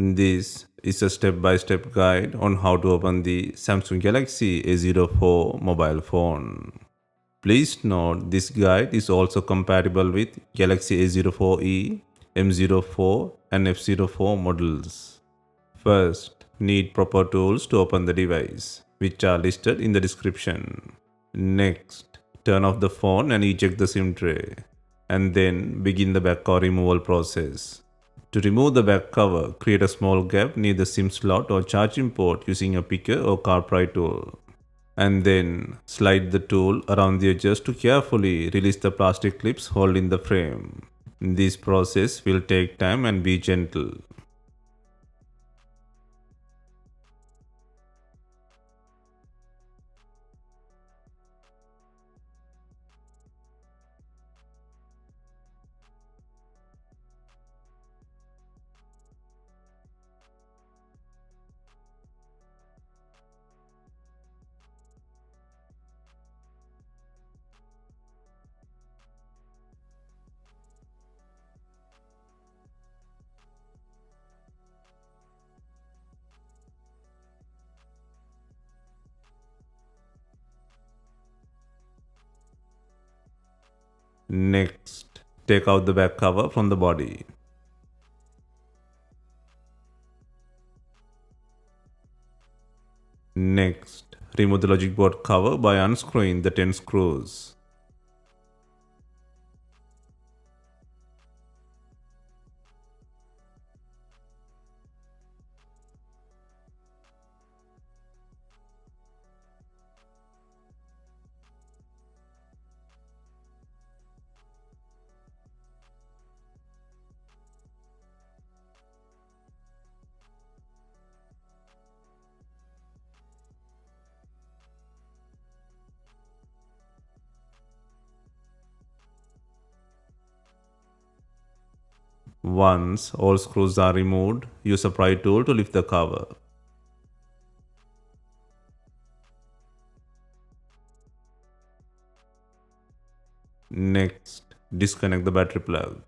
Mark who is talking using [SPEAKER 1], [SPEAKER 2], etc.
[SPEAKER 1] This is a step-by-step guide on how to open the Samsung Galaxy A04 mobile phone. Please note this guide is also compatible with Galaxy A04e, M04 and F04 models. First, need proper tools to open the device, which are listed in the description. Next, turn off the phone and eject the SIM tray, and then begin the back cover removal process. To remove the back cover, create a small gap near the SIM slot or charging port using a picker or car pry tool. And then slide the tool around the edges to carefully release the plastic clips holding the frame. This process will take time and be gentle. Next, take out the back cover from the body. Next, remove the logic board cover by unscrewing the 10 screws. Once all screws are removed, use a pry tool to lift the cover. Next, disconnect the battery plug.